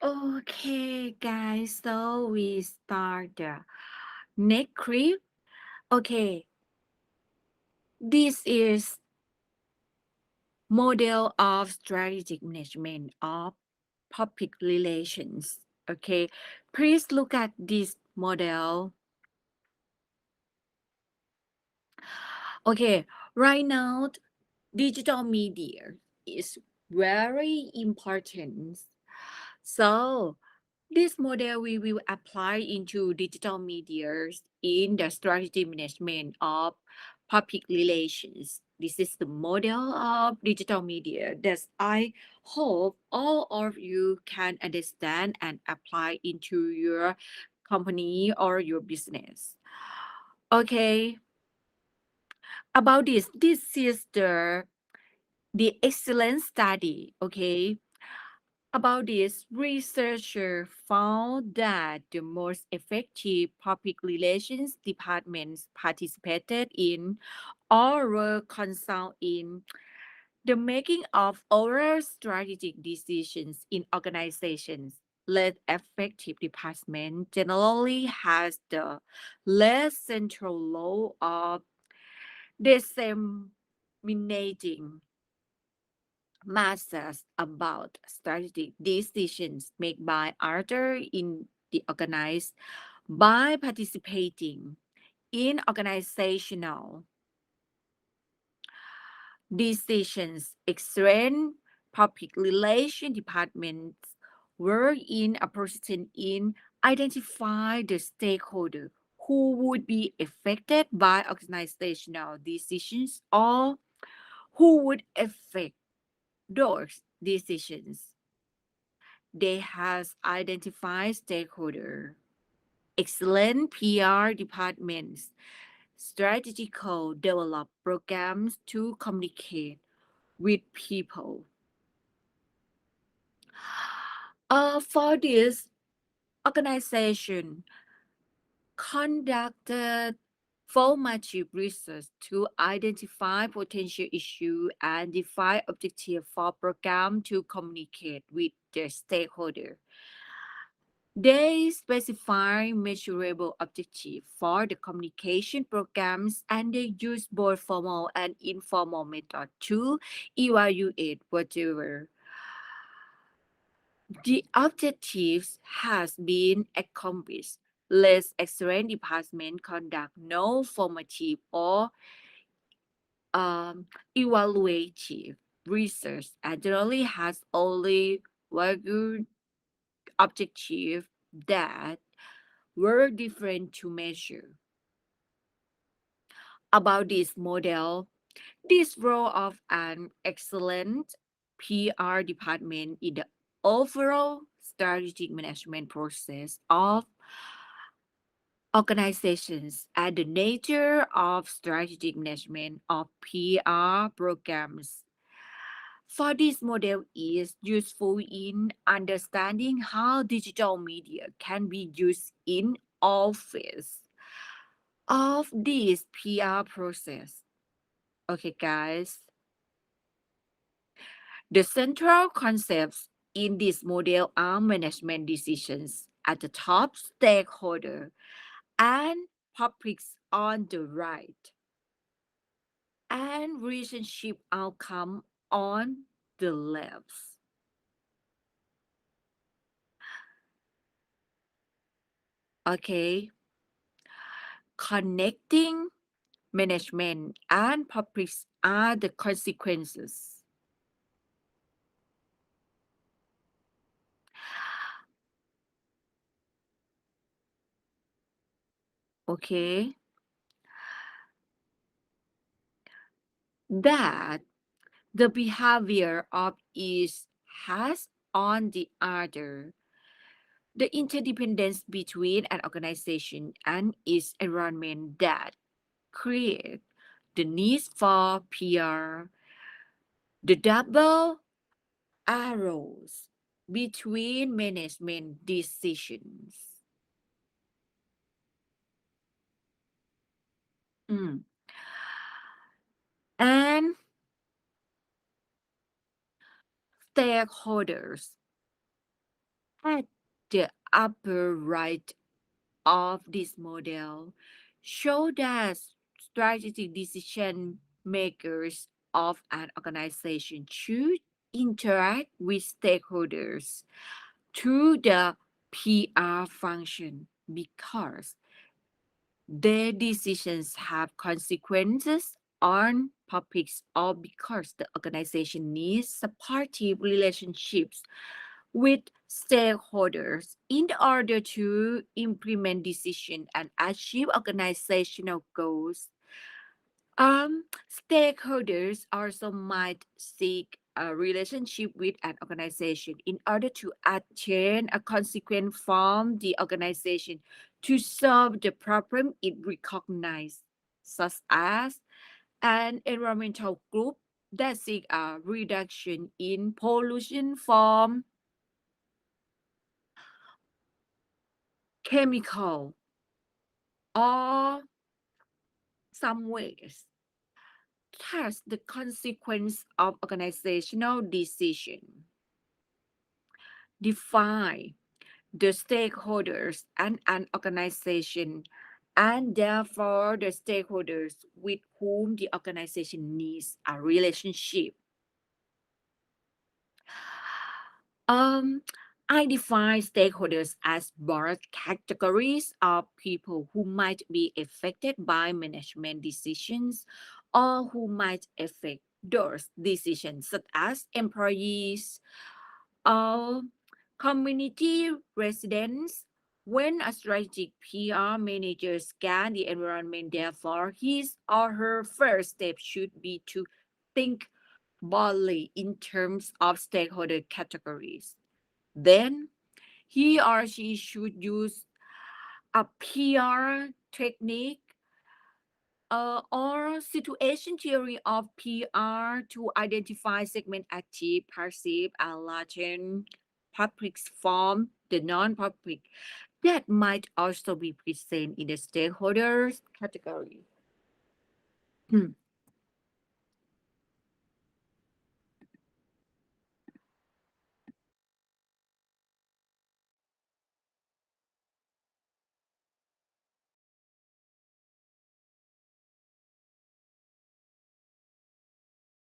Okay, guys, so we start the next clip. Okay, this is model of strategic management of public relations. Okay, please look at this model. Okay, right now, digital media is very important. So, this model we will apply into digital media in the strategy management of public relations. This is the model of digital media that I hope all of you can understand and apply into your company or your business. Okay, about this is the excellent study. Okay, about this, researchers found that the most effective public relations departments participated in or were concerned in the making of overall strategic decisions in organizations. Less effective department generally has the less central role of disseminating masses about strategic decisions made by others in the organized by participating in organizational decisions. Excellent public relation departments were in a position in identify the stakeholder who would be affected by organizational decisions or who would affect those decisions. They has identified stakeholder, excellent PR departments, strategical develop programs to communicate with people. For this organization, conducted formative research to identify potential issues and define objectives for program to communicate with the stakeholder. They specify measurable objectives for the communication programs and they use both formal and informal methods to evaluate whatever the objectives has been accomplished. Less excellent department conduct no formative or um, evaluative research and generally has only vague objective that were different to measure. About this model, this role of an excellent PR department in the overall strategic management process of organizations and the nature of strategic management of PR programs. For this model is useful in understanding how digital media can be used in all phases of this PR process. Okay, guys. The central concepts in this model are management decisions at the top, stakeholder, and publics on the right, and relationship outcome on the left. Okay, connecting management and publics are the consequences. Okay, that the behavior of each has on the other. The interdependence between an organization and its environment that create the need for PR, the double arrows between management decisions. Mm. And stakeholders. At the upper right of this model show that strategic decision makers of an organization should interact with stakeholders through the PR function because their decisions have consequences on publics or because the organization needs supportive relationships with stakeholders in order to implement decisions and achieve organizational goals. Stakeholders also might seek a relationship with an organization in order to attain a consequence from the organization to solve the problem it recognizes, such as an environmental group that seek a reduction in pollution from chemical or some waste. Thus, the consequence of organizational decision define the stakeholders and an organization, and therefore the stakeholders with whom the organization needs a relationship. Um, I define stakeholders as broad categories of people who might be affected by management decisions or who might affect those decisions, such as employees or community residents. When a strategic PR manager scans the environment, therefore, his or her first step should be to think broadly in terms of stakeholder categories. Then he or she should use a PR technique or situation theory of PR to identify segment active, passive, and latent publics from the non-public that might also be present in the stakeholders category.